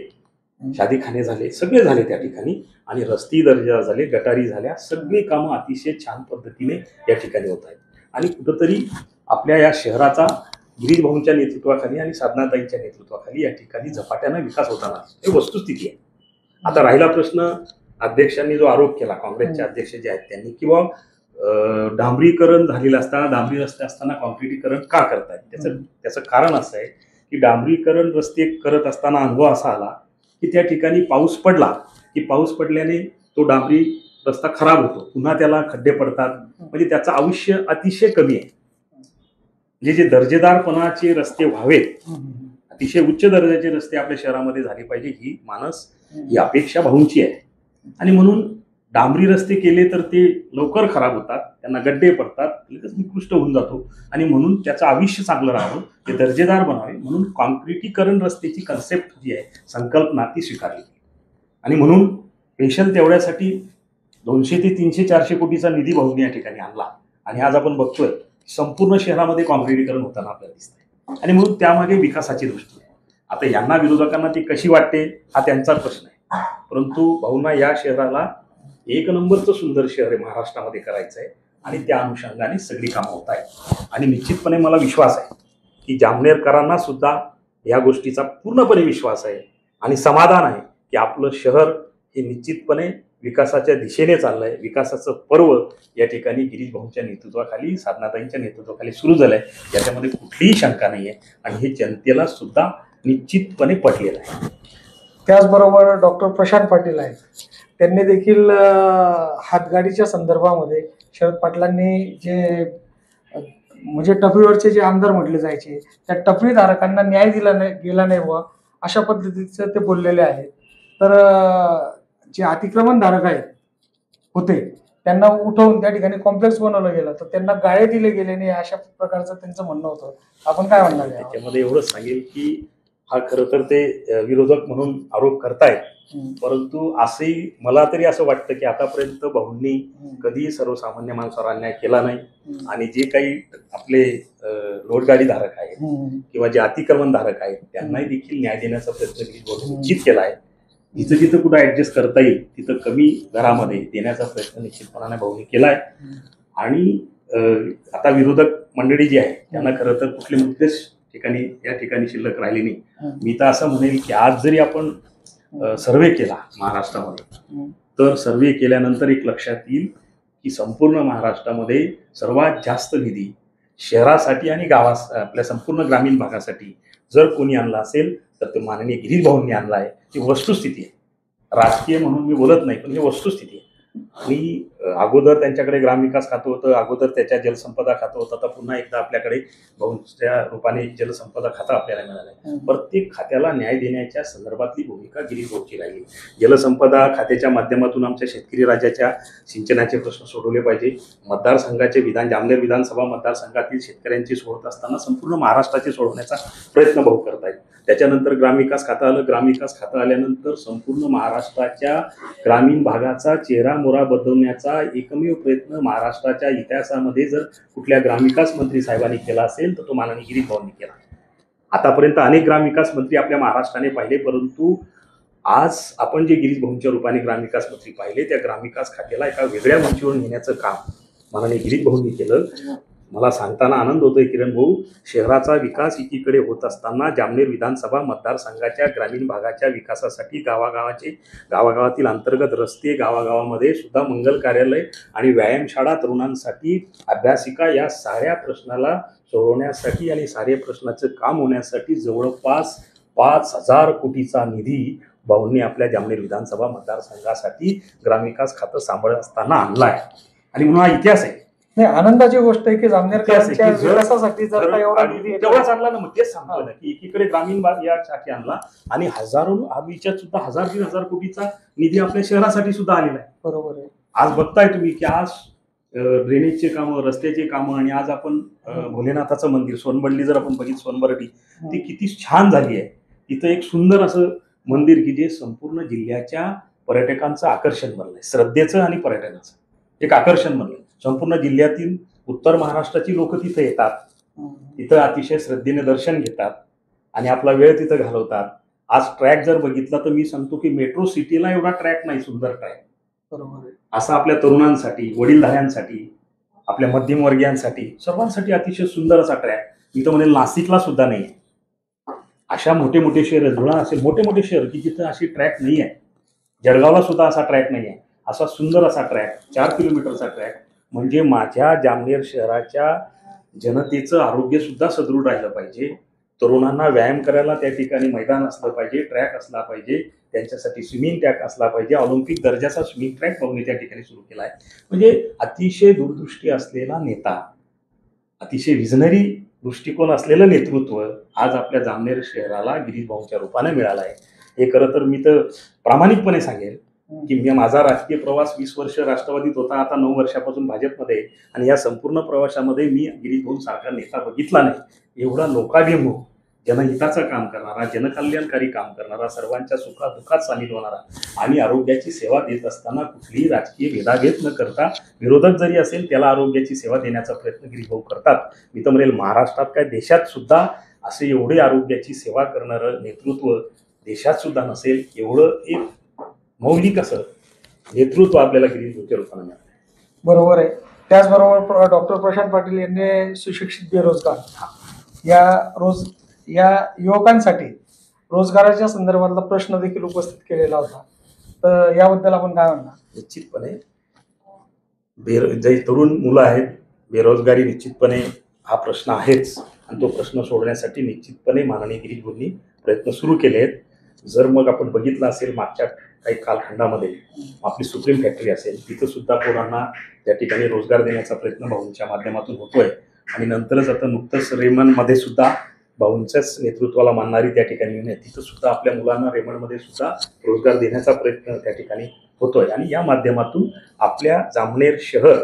शादीखाने झाले, सगळे झाले त्या ठिकाणी. आणि रस्ती दर्जा झाले, गटारी झाल्या, सगळी कामं अतिशय छान पद्धतीने या ठिकाणी होत आहेत. आणि कुठंतरी आपल्या या शहराचा गिरीश भाऊंच्या नेतृत्वाखाली आणि साधनाताईंच्या नेतृत्वाखाली या ठिकाणी झपाट्यानं विकास होताना हे वस्तुस्थिती आहे. आता राहिला प्रश्न, अध्यक्षांनी जो आरोप केला, काँग्रेसचे अध्यक्ष जे आहेत त्यांनी, किंवा डांबरीकरण झालेलं असताना, डांबरी रस्ते असताना कॉन्क्रिटीकरण का करतायत, त्याचं कारण असं आहे की डांबरीकरण रस्ते करत असताना अनुभव असा आला की त्या ठिकाणी पाऊस पडला की पाऊस पडल्याने तो डांबरी रस्ता खराब होतो, पुन्हा त्याला खड्डे पडतात, म्हणजे त्याचं आयुष्य अतिशय कमी आहे. जे दर्जेदारपणाचे रस्ते व्हावेत, अतिशय उच्च दर्जाचे रस्ते आपल्या शहरामध्ये झाले पाहिजे, ही मानस, ही अपेक्षा भाऊंची आहे. आणि म्हणून डांबरी रस्ते केले तर ते लवकर खराब होतात, त्यांना गड्डे पडतात, लगेच निकृष्ट होऊन जातो. आणि म्हणून त्याचं आयुष्य चांगलं राहावं, ते दर्जेदार बनावे म्हणून कॉन्क्रिटीकरण रस्त्याची कन्सेप्ट जी आहे, संकल्पना, ती स्वीकारली. आणि म्हणून स्पेशल तेवढ्यासाठी 200 ते 300, 400 कोटीचा निधी भाऊंनी या ठिकाणी आणला. आणि आज आपण बघतोय संपूर्ण शहरामध्ये कॉन्क्रिटीकरण होताना आपल्याला दिसतंय. आणि म्हणून त्यामागे विकासाची दृष्टी आहे. आता यांना, विरोधकांना ती कशी वाटते हा त्यांचा प्रश्न आहे, परंतु भाऊंना या शहराला 1 नंबरचं सुंदर शहर आहे महाराष्ट्रामध्ये करायचं आहे. आणि त्या अनुषंगाने सगळी कामं होत आहेत. आणि निश्चितपणे मला विश्वास आहे की जामनेरकरांना सुद्धा या गोष्टीचा पूर्णपणे विश्वास आहे आणि समाधान आहे की आपलं शहर हे निश्चितपणे विकासाच्या दिशेने चाललंय. विकासाचं पर्व या ठिकाणी गिरीश भाऊंच्या नेतृत्वाखाली, साधनाताईंच्या नेतृत्वाखाली सुरू झालंय, याच्यामध्ये कुठलीही शंका नाही आहे. आणि हे जनतेला सुद्धा निश्चितपणे पटलेला आहे. त्याचबरोबर डॉक्टर प्रशांत पाटील आहेत, त्यांनी देखील हातगाडीच्या संदर्भामध्ये शरद पाटलांनी जे म्हणजे टपरीवरचे जे आमदार म्हटले जायचे त्या टपरीधारकांना न्याय दिला नाही गेला नाही बुवा अशा पद्धतीचं ते बोललेले आहेत. तर जे अतिक्रमण धारक आहेत होते त्यांना उठवून त्या ठिकाणी कॉम्प्लेक्स बनवलं गेलं, तर त्यांना गाळे दिले गेले नाही अशा प्रकारचं त्यांचं म्हणणं होतं. आपण काय म्हणणार यावर? त्याच्यामध्ये एवढंच सांगेल की हा खरं तर ते विरोधक म्हणून आरोप करतायत, परंतु असंही मला तरी असं वाटतं की आतापर्यंत भाऊंनी कधी सर्वसामान्य माणसावर अन्याय केला नाही. आणि जे काही आपले लोटगाडी धारक आहेत किंवा जे अतिक्रमण धारक आहेत त्यांनाही देखील न्याय देण्याचा प्रयत्न निश्चित केला आहे. जिथं जिथं कुठं ऍडजस्ट करता येईल तिथं कमी दरामध्ये देण्याचा प्रयत्न निश्चितपणाने भाऊंनी केला आहे. आणि आता विरोधक मंडळी जी आहे त्यांना खरं तर कुठले मुद्देच या ठिकाणी शिल्लक राहिले नाही. मी तर असं म्हणेल की आज जरी आपण सर्वे केला महाराष्ट्रामध्ये तर सर्वे केल्यानंतर एक लक्षात येईल की संपूर्ण महाराष्ट्रामध्ये सर्वात जास्त निधी शहरासाठी आणि आपल्या संपूर्ण ग्रामीण भागासाठी जर कोणी आणला असेल तर ते माननीय गिरीश भाऊंनी आणला आहे. ही वस्तुस्थिती आहे. राजकीय म्हणून मी बोलत नाही, पण ही वस्तुस्थिती आहे. आणि अगोदर त्यांच्याकडे ग्रामविकास खातं होतं, अगोदर त्याच्या जलसंपदा खातं होतं, आता पुन्हा एकदा आपल्याकडे भाऊंच्या रूपाने जलसंपदा खातं आपल्याला मिळालं आहे. प्रत्येक खात्याला न्याय देण्याच्या संदर्भातली भूमिका गिरीश भाऊची राहिली. जलसंपदा खात्याच्या माध्यमातून आमच्या शेतकरी राज्याच्या सिंचनाचे प्रश्न सोडवले पाहिजे. मतदारसंघाचे जामनेर विधानसभा मतदारसंघातील शेतकऱ्यांची सोडत असताना संपूर्ण महाराष्ट्राचे सोडवण्याचा प्रयत्न भाऊ करतायत. त्याच्यानंतर ग्रामविकास खातं आलं. ग्रामविकास खातं आल्यानंतर संपूर्ण महाराष्ट्राच्या ग्रामीण भागाचा चेहरामोहरा बदलण्याचा एकमेव प्रयत्न महाराष्ट्राच्या इतिहासामध्ये जर कुठल्या ग्रामविकास मंत्री साहेबांनी केला असेल तर तो माननीय गिरीश भाऊंनी केला. आतापर्यंत अनेक ग्रामविकास मंत्री आपल्या महाराष्ट्राने पाहिले, परंतु आज आपण जे गिरीश भाऊंच्या रूपाने ग्रामविकास मंत्री पाहिले त्या ग्रामविकास खात्याला एका वेगळ्या मंचीवर नेण्याचं काम माननीय गिरीश भाऊंनी केलं. मला सांगताना आनंद होतोय किरण भाऊ, शहराचा विकास एकीकडे होत असताना जामनेर विधानसभा मतदारसंघाच्या ग्रामीण भागाच्या विकासासाठी गावागावातील अंतर्गत रस्ते, गावागावामध्ये सुद्धा मंगल कार्यालय आणि व्यायामशाळा, तरुणांसाठी अभ्यासिका या साऱ्या प्रश्नाला सोडवण्यासाठी आणि सारे प्रश्नाचं काम होण्यासाठी जवळपास 5,000 कोटीचा निधी भाऊंनी आपल्या जामनेर विधानसभा मतदारसंघासाठी ग्रामविकास खातं सांभाळत असताना आणला आहे. आणि म्हणून हा इतिहास आहे. नाही, आनंदाची गोष्ट आहे की जामनेरकरांच्या विकासासाठी जर एवढा निधी तेवढाच आणला ना. मग तेच सांगतो ना की एकीकडे ग्रामीण भाग यासाठी आणला आणि हजारोच्या सुद्धा 1,000-3,000 कोटीचा निधी आपल्या शहरासाठी सुद्धा आलेला आहे. बरोबर आहे. आज बघताय तुम्ही की आज ड्रेनेजचे कामं, रस्त्याचे कामं आणि आज आपण भोलेनाथाचं मंदिर सोनबर्डी जर आपण बघितलं, सोनबर्डी ती किती छान झाली आहे. तिथं एक सुंदर असं मंदिर की जे संपूर्ण जिल्ह्याच्या पर्यटकांचं आकर्षण बनलंय. श्रद्धेचं आणि पर्यटनाचं एक आकर्षण बनलंय. संपूर्ण जिल्ह्यातील उत्तर महाराष्ट्राची लोक तिथे येतात, तिथं अतिशय श्रद्धेने दर्शन घेतात आणि आपला वेळ तिथं घालवतात. आज ट्रॅक जर बघितला तर मी सांगतो की मेट्रो सिटीला एवढा ट्रॅक नाही, सुंदर ट्रॅक. बरोबर आहे. असा आपल्या तरुणांसाठी, वडीलधाऱ्यांसाठी, आपल्या मध्यमवर्गीयांसाठी, सर्वांसाठी अतिशय सुंदर असा ट्रॅक. मी तर म्हणेल नाशिकला सुद्धा नाही. अशा मोठे मोठे शहर, धुळा असेल, मोठे मोठे शहर की जिथं अशी ट्रॅक नाही आहे. जळगावला सुद्धा असा ट्रॅक नाही आहे. असा सुंदर असा ट्रॅक, 4 किलोमीटरचा ट्रॅक. म्हणजे माझ्या जामनेर शहराच्या जनतेचं आरोग्य सुद्धा सदृढ राहिलं पाहिजे. तरुणांना व्यायाम करायला त्या ठिकाणी मैदान असलं पाहिजे, ट्रॅक असला पाहिजे, त्यांच्यासाठी स्विमिंग ट्रॅक असला पाहिजे. ऑलिम्पिक दर्जाचा स्विमिंग ट्रॅक भाऊंनी त्या ठिकाणी सुरू केला आहे. म्हणजे अतिशय दूरदृष्टी असलेला नेता, अतिशय विजनरी दृष्टिकोन असलेलं नेतृत्व आज आपल्या जामनेर शहराला गिरीश भाऊंच्या रूपाने मिळालं आहे. हे खरं तर मी तर प्रामाणिकपणे सांगेल की माझा राजकीय प्रवास 20 वर्ष राष्ट्रवादीत होता, आता 9 वर्षापासून भाजपमध्ये, आणि या संपूर्ण प्रवासामध्ये मी गिरीश भाऊ सारखा नेता बघितला नाही. एवढा लोकाभिमुख, जनहिताचं काम करणारा, जनकल्याणकारी काम करणारा, सर्वांच्या सुखादुःखात सामील होणारा आणि आरोग्याची सेवा देत असताना कुठलीही राजकीय भेदाभेद न करता विरोधक जरी असेल त्याला आरोग्याची सेवा देण्याचा प्रयत्न गिरीश भाऊ करतात. मी तर म्हणेल महाराष्ट्रात काय देशात सुद्धा असे एवढे आरोग्याची सेवा करणारं नेतृत्व देशात सुद्धा नसेल. एवढं एक मौलिक असं नेतृत्व आपल्याला गिरीश भाऊच्या रूपाने मिळालं. बरोबर आहे. त्याचबरोबर डॉक्टर प्रशांत पाटील यांनी सुशिक्षित बेरोजगार या युवकांसाठी रोजगाराच्या संदर्भातला प्रश्न देखील उपस्थित केलेला होता. तर याबद्दल आपण काय म्हणणार? निश्चितपणे जे तरुण मुलं आहेत, बेरोजगारी निश्चितपणे हा प्रश्न आहेच आणि तो प्रश्न सोडण्यासाठी निश्चितपणे माननीय गिरीश भाऊंनी प्रयत्न सुरू केले आहेत. जर मग आपण बघितलं असेल मागच्या काही कालखंडामध्ये आपली सुप्रीम फॅक्टरी असेल, तिथं सुद्धा पोरांना त्या ठिकाणी रोजगार देण्याचा प्रयत्न भाऊंच्या माध्यमातून होतोय. आणि नंतरच आता नुकतंच रेमंडमध्ये सुद्धा भाऊंच्याच नेतृत्वाला मानणारी त्या ठिकाणी युनियन, तिथं सुद्धा आपल्या मुलांना रेमंडमध्ये सुद्धा रोजगार देण्याचा प्रयत्न त्या ठिकाणी होतोय. आणि या माध्यमातून आपल्या जामनेर शहर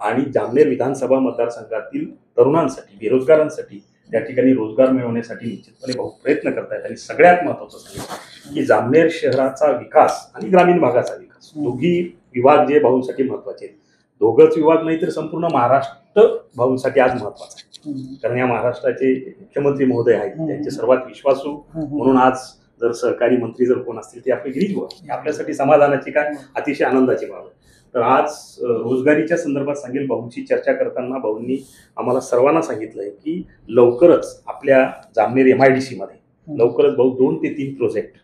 आणि जामनेर विधानसभा मतदारसंघातील तरुणांसाठी, बेरोजगारांसाठी त्या ठिकाणी रोजगार मिळवण्यासाठी निश्चितपणे भाऊ प्रयत्न करतायत. आणि सगळ्यात महत्त्वाचं सांगितलं की जामनेर शहराचा विकास आणि ग्रामीण भागाचा विकास, दोघी विभाग जे भाऊंसाठी महत्त्वाचे आहेत. दोघंच विभाग नाही तर संपूर्ण महाराष्ट्र भाऊंसाठी आज महत्त्वाचा आहे. कारण या महाराष्ट्राचे मुख्यमंत्री महोदय आहेत, त्यांचे सर्वात विश्वासू म्हणून आज जर सहकारी मंत्री जर कोण असतील ते आपले गिरीश भाऊ, आपल्यासाठी समाधानाची काय अतिशय आनंदाची बाब आहे. तर आज रोजगारीच्या संदर्भात सांगेल, भाऊंची चर्चा करताना भाऊंनी आम्हाला सर्वांना सांगितलंय की लवकरच आपल्या जामनेर MIDC मध्ये लवकरच भाऊ 2 ते 3 प्रोजेक्ट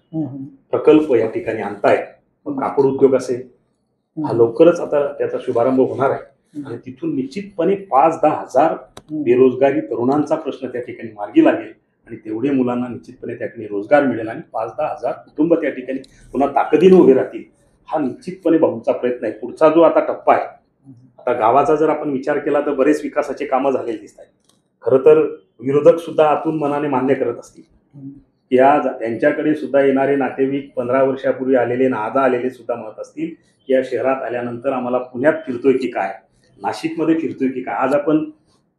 प्रकल्प या ठिकाणी आणतायत. कापड उद्योग असेल, हा लवकरच आता त्याचा शुभारंभ होणार आहे. आणि तिथून निश्चितपणे 5-10 हजार बेरोजगारी तरुणांचा प्रश्न त्या ठिकाणी मार्गी लागेल. आणि तेवढे मुलांना निश्चितपणे त्या ठिकाणी रोजगार मिळेल आणि 5-10 हजार कुटुंब त्या ठिकाणी पुन्हा ताकदीने उभे राहतील. हा निश्चितपणे भाऊंचा प्रयत्न आहे. पुढचा जो आता टप्पा आहे, आता गावाचा जर आपण विचार केला तर बरेच विकासाचे कामं झालेली दिसत आहेत. खरं तर विरोधक सुद्धा आतून मनाने मान्य करत असतील की या त्यांच्याकडे सुद्धा येणारे नातेवाईक 15 वर्षापूर्वी आलेले नादा आलेले सुद्धा म्हणत असतील की या शहरात आल्यानंतर आम्हाला पुण्यात फिरतोय की काय, नाशिकमध्ये फिरतोय की काय. आज आपण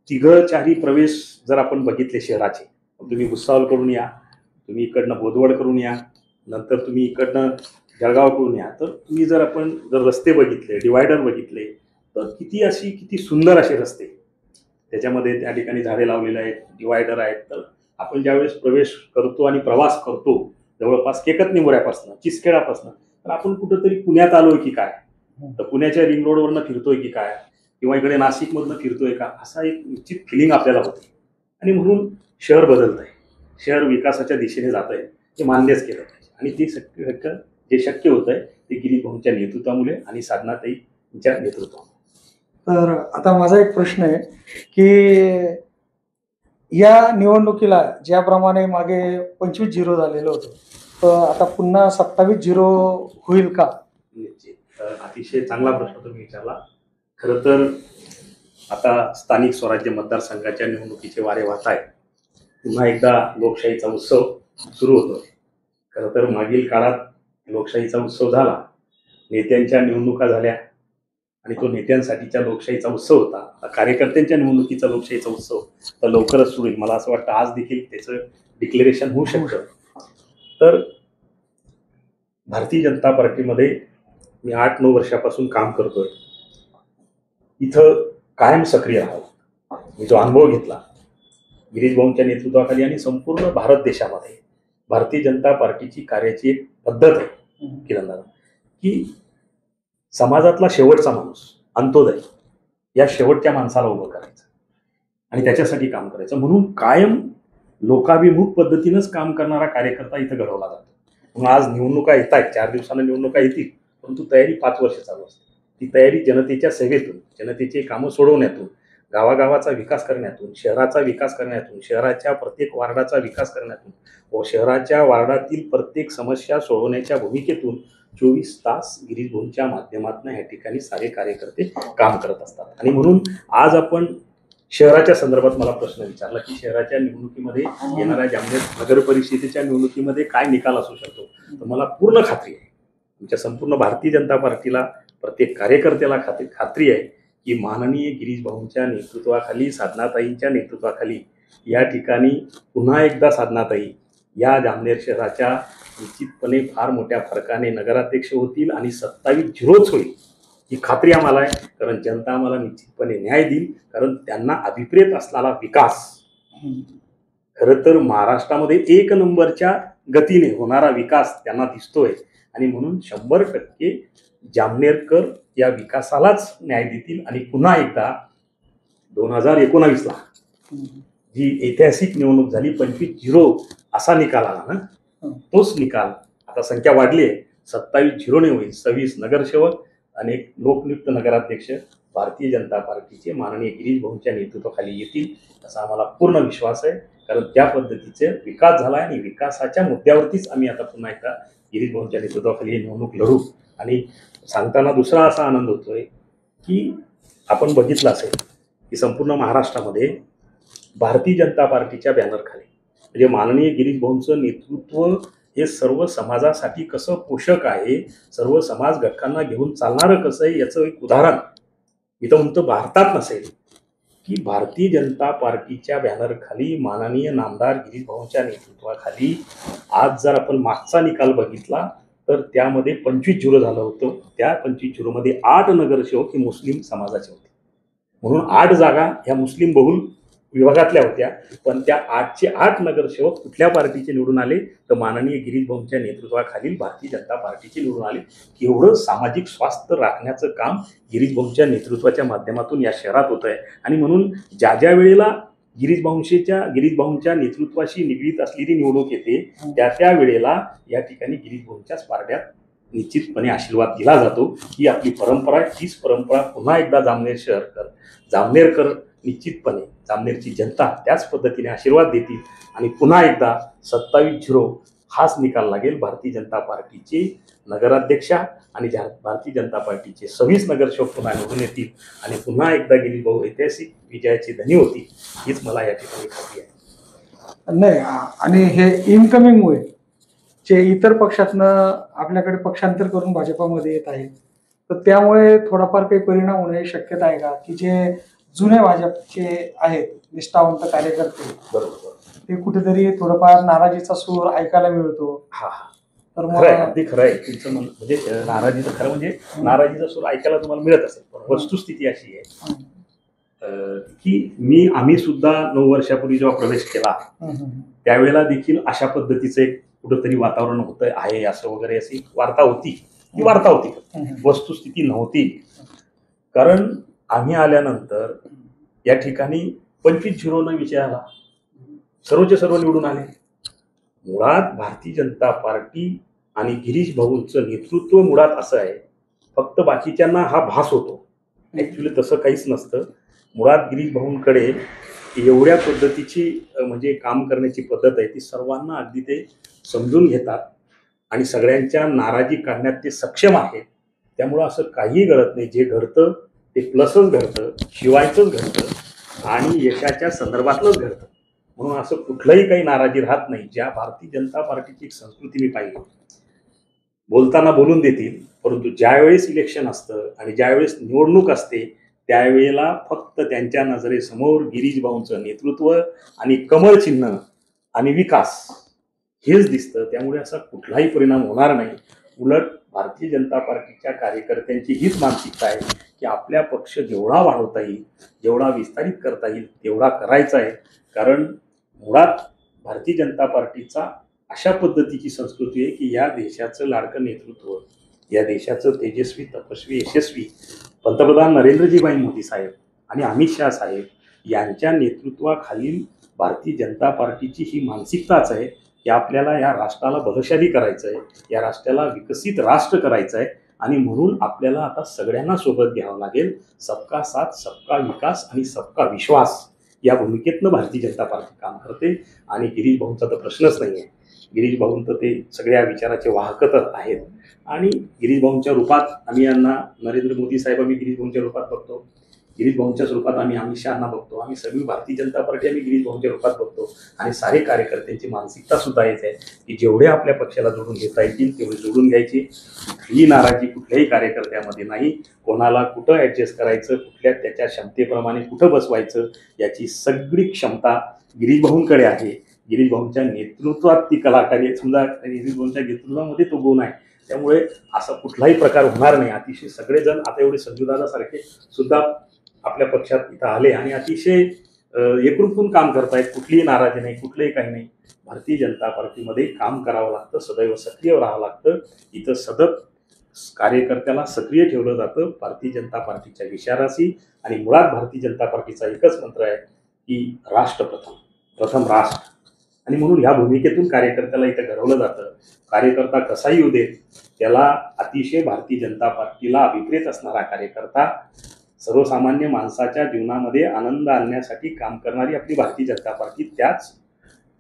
3-4 प्रवेश जर आपण बघितले शहराचे, तुम्ही भुसावळ करून या, तुम्ही इकडनं बोदवड करून या, नंतर तुम्ही इकडनं जळगाव करून या, तर तुम्ही जर आपण रस्ते बघितले, डिवायडर बघितले, तर किती सुंदर असे रस्ते, त्याच्यामध्ये त्या ठिकाणी झाडे लावलेले आहेत, डिवायडर आहेत. तर आपण ज्यावेळेस प्रवेश करतो आणि प्रवास करतो जवळपास केकत निमोऱ्यापासून चिसखेडापासून, तर आपण कुठंतरी पुण्यात आलोय की काय, तर पुण्याच्या रिंग रोडवरनं फिरतोय की काय, किंवा इकडे नाशिकमधनं फिरतोय का, असा एक निश्चित फिलिंग आपल्याला होते. आणि म्हणून शहर बदलत आहे, शहर विकासाच्या दिशेने जात आहे, हे मान्यच केलं पाहिजे. आणि ते जे शक्य होत आहे ते गिरीश भाऊंच्या नेतृत्वामुळे आणि साधनाताईंच्या नेतृत्वामुळे. तर आता माझा एक प्रश्न आहे की या निवडणुकीला ज्याप्रमाणे मागे 25-0 झालेलं होतं, तर आता पुन्हा 27-0 होईल का? निश्चित अतिशय चांगला प्रश्न तुम्ही विचारला. खरं तर आता स्थानिक स्वराज्य मतदारसंघाच्या निवडणुकीचे वारे वाहत आहेत. पुन्हा एकदा लोकशाहीचा उत्सव सुरू होतो. खरं तर मागील काळात लोकशाहीचा उत्सव झाला, नेत्यांच्या निवडणुका झाल्या आणि तो नेत्यांसाठीच्या लोकशाहीचा उत्सव होता. कार्यकर्त्यांच्या निवडणुकीचा लोकशाहीचा उत्सव तर लवकरच सुरू होईल. मला असं वाटतं आज देखील त्याचं डिक्लेरेशन होऊ शकतं. तर भारतीय जनता पार्टीमध्ये मी 8-9 वर्षापासून काम करतोय. इथं कायम सक्रिय राहावं, मी जो अनुभव घेतला गिरीश भाऊंच्या नेतृत्वाखाली आणि संपूर्ण भारत देशामध्ये भारतीय जनता पार्टीची कार्याची एक पद्धत आहे किरणदादा, की समाजातला शेवटचा माणूस, अंत्योदय, या शेवटच्या माणसाला उभं करायचं आणि त्याच्यासाठी काम करायचं. म्हणून कायम लोकाभिमुख पद्धतीनंच काम करणारा कार्यकर्ता इथं घडवला जातो. म्हणून आज निवडणुका येत आहेत, 4 दिवसांना निवडणुका येतील, परंतु तयारी 5 वर्ष चालू असते. ती तयारी जनतेच्या सेवेतून, जनतेचे कामं सोडवण्यातून, गावागावाचा विकास करण्यातून, शहराचा विकास करण्यातून, शहराच्या प्रत्येक वार्डाचा विकास करण्यातून व शहराच्या वार्डातील प्रत्येक समस्या सोडवण्याच्या भूमिकेतून 24 तास गिरीश भाऊंच्या माध्यमातून या ठिकाणी सारे कार्यकर्ते काम करत असतात. आणि म्हणून आज आपण शहराच्या संदर्भात मला प्रश्न विचारला की शहराच्या निवडणुकीमध्ये येणाऱ्या जामनेर नगर परिषदेच्या निवडणुकीमध्ये काय निकाल असू शकतो, तर मला पूर्ण खात्री आहे, तुमच्या संपूर्ण भारतीय जनता पार्टीला, प्रत्येक कार्यकर्त्याला खात्री आहे की माननीय गिरीश भाऊंच्या नेतृत्वाखाली, साधनाताईंच्या नेतृत्वाखाली या ठिकाणी पुन्हा एकदा साधनाताई या जामनेर शहराच्या निश्चितपणे फार मोठ्या फरकाने नगराध्यक्ष होतील आणि 27-0 होईल ही खात्री आम्हाला आहे. कारण जनता आम्हाला निश्चितपणे न्याय देईल, कारण त्यांना अभिप्रेत असलेला विकास खरं तर महाराष्ट्रामध्ये 1 नंबरच्या गतीने होणारा विकास त्यांना दिसतोय. आणि म्हणून 100% जामनेरकर या विकासालाच न्याय देतील. आणि पुन्हा एकदा 2019ला जी ऐतिहासिक निवडणूक झाली 25-0 असा निकाल आला ना, तोच निकाल आता संख्या वाढली आहे, 27-0 होईल. 26 नगरसेवक आणि 1 लोकनियुक्त नगराध्यक्ष भारतीय जनता पार्टीचे माननीय गिरीश भाऊंच्या नेतृत्वाखाली येतील असा आम्हाला पूर्ण विश्वास आहे. कारण त्या पद्धतीचे विकास झाला आणि विकासाच्या मुद्द्यावरतीच आम्ही आता पुन्हा एकदा गिरीश भाऊंच्या नेतृत्वाखाली ही निवडणूक लढू. आणि सांगताना दुसरा असा आनंद होतोय की आपण बघितलं असेल की संपूर्ण महाराष्ट्रामध्ये भारतीय जनता पार्टीच्या बॅनरखाली म्हणजे माननीय गिरीश भाऊंचं नेतृत्व हे सर्व समाजासाठी कसं पोषक आहे, सर्व समाज घटकांना घेऊन चालणारं कसं आहे याचं एक उदाहरण मी तर म्हणतो भारतात नसेल की भारतीय जनता पार्टीच्या बॅनरखाली माननीय नामदार गिरीश भाऊंच्या नेतृत्वाखाली आज जर आपण मागचा निकाल बघितला तर त्यामध्ये 25-0 झालं होतं. त्या 25-0 8 नगरसेवक हे मुस्लिम समाजाचे होते. म्हणून 8 जागा ह्या मुस्लिम बहुल विभागातल्या होत्या. पण त्या 8चे 8 नगरसेवक कुठल्या पार्टीचे निवडून आले तर माननीय गिरीश भाऊंच्या नेतृत्वाखालील भारतीय जनता पार्टीचे निवडून आले. एवढं सामाजिक स्वास्थ्य राखण्याचं काम गिरीश भाऊंच्या नेतृत्वाच्या माध्यमातून या शहरात होत आहे. आणि म्हणून ज्या वेळेला गिरीश भाऊंच्या नेतृत्वाशी निगडीत असलेली निवडणूक येते त्या वेळेला या ठिकाणी गिरीश भाऊंच्याच पारड्यात निश्चितपणे आशीर्वाद दिला जातो. ही आपली परंपरा आहे. तीच परंपरा पुन्हा एकदा जामनेरकर निश्चितपणे जामनेरची जनता त्याच पद्धतीने आशीर्वाद देतील आणि पुन्हा एकदा 27-0 हाच निकाल लागेल. भारतीय जनता पार्टीचे नगराध्यक्षा आणि भारतीय जनता पार्टीचे 26 नगरसेवक पुन्हा निवडून येतील आणि पुन्हा एकदा गिरीश भाऊ ऐतिहासिक विजयाची धनी होतील हीच मला या ठिकाणी खात्री आहे. नाही, आणि हे इनकमिंगमुळे जे इतर पक्षातनं आपल्याकडे पक्षांतर करून भाजपामध्ये येत आहेत तर त्यामुळे थोडाफार काही परिणाम होण्याची शक्यता आहे का, की जे जुने भाजपचे आहेत निष्ठावंत कार्यकर्ते बरोबर ते कुठेतरी थोडंफार नाराजीचा सूर ऐकायला मिळतो. तर मग अगदी खरं आहे तुमचं म्हणजे नाराजीचं खरं म्हणजे नाराजीचा सूर ऐकायला तुम्हाला मिळत असेल. पण वस्तुस्थिती अशी आहे की आम्ही सुद्धा 9 वर्षापूर्वी जेव्हा प्रवेश केला त्यावेळेला देखील अशा पद्धतीचं एक कुठंतरी वातावरण होतं आहे असं वगैरे अशी वार्ता होती. वस्तुस्थिती नव्हती. कारण आम्ही आल्यानंतर या ठिकाणी 25-0 विजय आला. सर्वचे सर्व निवडून आले. मुळात भारतीय जनता पार्टी आणि गिरीश भाऊंचं नेतृत्व मुळात असं आहे, फक्त बाकीच्यांना हा भास होतो. ऍक्च्युली तसं काहीच नसतं. मुळात गिरीश भाऊंकडे एवढ्या पद्धतीची म्हणजे काम करण्याची पद्धत आहे ती सर्वांना अगदी ते समजून घेतात आणि सगळ्यांच्या नाराजी काढण्यात ते सक्षम आहेत. त्यामुळं असं काही घडत नाही. जे घडतं ते प्लसच घडतं, शिवायचंच घडतं आणि यशाच्या संदर्भातलंच घडतं. म्हणून असं कुठलंही काही नाराजी राहत नाही. ज्या भारतीय जनता पार्टीची एक संस्कृती मी पाहिली, बोलताना बोलून देतील, परंतु ज्यावेळेस इलेक्शन असतं आणि ज्यावेळेस निवडणूक असते त्यावेळेला फक्त त्यांच्या नजरेसमोर गिरीश भाऊंचं नेतृत्व आणि कमळ चिन्ह आणि विकास हेच दिसतं. त्यामुळे असा कुठलाही परिणाम होणार नाही. उलट भारतीय जनता पार्टीच्या कार्यकर्त्यांची हीच मानसिकता आहे की आपल्या पक्ष जेवढा वाढवता येईल, जेवढा विस्तारित करता येईल तेवढा करायचा आहे. कारण मुळात भारतीय जनता पार्टीचा अशा पद्धतीची संस्कृती आहे की या देशाचं लाडकं नेतृत्व, या देशाचं तेजस्वी तपस्वी यशस्वी पंतप्रधान नरेंद्रजीभाई मोदी साहेब आणि अमित शाह साहेब यांच्या नेतृत्वाखालील भारतीय जनता पार्टीची ही मानसिकताच आहे की आपल्याला या राष्ट्राला बलशाली करायचं आहे, या राष्ट्राला विकसित राष्ट्र करायचं आहे. आणि म्हणून आपल्याला आता सगळ्यांना सोबत घ्यावं लागेल. सबका साथ, सबका विकास आणि सबका विश्वास या भूमिकेतनं भारतीय जनता पार्टी काम करते. आणि गिरीश भाऊंचा तर प्रश्नच नाही आहे. गिरीश भाऊ तर ते सगळ्या विचाराचे वाहक तर आहेत. आणि गिरीश भाऊंच्या रूपात आम्ही यांना नरेंद्र मोदी साहेब आम्ही गिरीश भाऊंच्या रूपात बघतो, गिरीश भाऊंच्या रूपात आम्ही अमित शहाना बघतो, आम्ही सगळी भारतीय जनता पार्टी आम्ही गिरीश भाऊंच्या रूपात बघतो. आणि सारे कार्यकर्त्यांची मानसिकता सुद्धा येत आहे की जेवढे आपल्या पक्षाला जोडून घेता येतील तेवढे जोडून घ्यायची. कुठलीही नाराजी कुठल्याही कार्यकर्त्यामध्ये नाही. कोणाला कुठं ऍडजस्ट करायचं, कुठल्या त्याच्या क्षमतेप्रमाणे कुठं बसवायचं याची सगळी क्षमता गिरीश भाऊंकडे आहे. गिरीश भाऊंच्या नेतृत्वात ती कलाकारी, समजा गिरीश भाऊंच्या नेतृत्वामध्ये तो गुण आहे. त्यामुळे असा कुठलाही प्रकार होणार नाही. अतिशय सगळेजण आता एवढे संजूदादासारखे सुद्धा आपल्या पक्षात इथं आले आणि अतिशय एकरूप काम करतायत. कुठलीही नाराजी नाही, कुठलंही काही नाही. भारतीय जनता पार्टीमध्ये काम करावं लागतं, सदैव सक्रिय राहावं लागतं. इथं सतत कार्यकर्त्याला सक्रिय ठेवलं जातं भारतीय जनता पार्टीच्या विचाराशी. आणि मुळात भारतीय जनता पार्टीचा एकच मंत्र आहे की राष्ट्र प्रथम राष्ट्र. आणि म्हणून ह्या भूमिकेतून कार्यकर्त्याला इथं घडवलं जातं. कार्यकर्ता कसाही येऊ दे, त्याला अतिशय भारतीय जनता पार्टीला अभिप्रेत असणारा कार्यकर्ता सर्वसामान्य माणसाच्या जीवनामध्ये आनंद आणण्यासाठी काम करणारी आपली भारतीय जनता पार्टी त्याच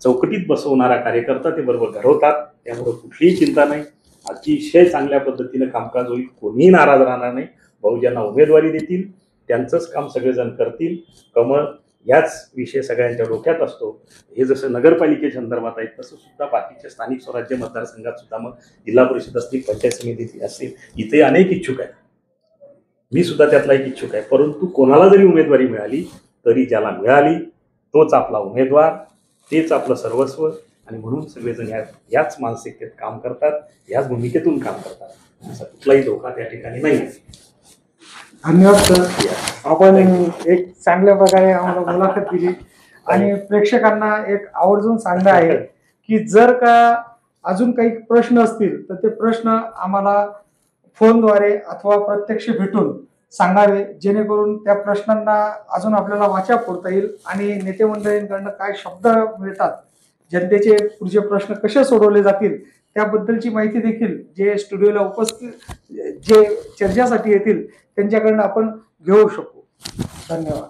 चौकटीत बसवणारा कार्यकर्ता ते बरोबर घडवतात. त्यामुळे कुठलीही चिंता नाही. अतिशय चांगल्या पद्धतीनं कामकाज होईल. कोणीही नाराज राहणार नाही. भाऊ ज्यांना उमेदवारी देतील त्यांचंच काम सगळेजण करतील. कमळ याच विषय सगळ्यांच्या डोक्यात असतो. हे जसं नगरपालिकेच्या संदर्भात आहे तसं सुद्धा बाकीच्या स्थानिक स्वराज्य मतदारसंघात सुद्धा, मग जिल्हा परिषद असतील, पंचायत समिती असतील, इथे अनेक इच्छुक आहेत. मी सुद्धा त्यातला एक इच्छुक आहे. परंतु कोणाला जरी उमेदवारी मिळाली तरी ज्याला मिळाली तोच आपला उमेदवार, तेच आपलं सर्वस्व. आणि म्हणून सगळेजण याच मानसिकतेत काम करतात, याच भूमिकेतून काम करतात. असा कुठलाही धोका त्या ठिकाणी नाही. धन्यवाद सर. आपण एक चांगल्या प्रकारे आम्हाला मुलाखत दिली आणि प्रेक्षकांना एक आवर्जून सांगणं आहे की जर का अजून काही प्रश्न असतील तर ते प्रश्न आम्हाला फोनद्वारे अथवा प्रत्यक्ष भेटून सांगावे, जेणेकरून त्या प्रश्नांना अजून आपल्याला वाचा फोडता येईल आणि नेते मंडळींकडनं काय शब्द मिळतात, जनतेचे पुढचे प्रश्न कसे सोडवले जातील त्याबद्दलची माहिती देखील जे स्टुडिओला उपस्थित जे चर्चेसाठी येतील त्यांच्याकडनं आपण घेऊ शकू. धन्यवाद.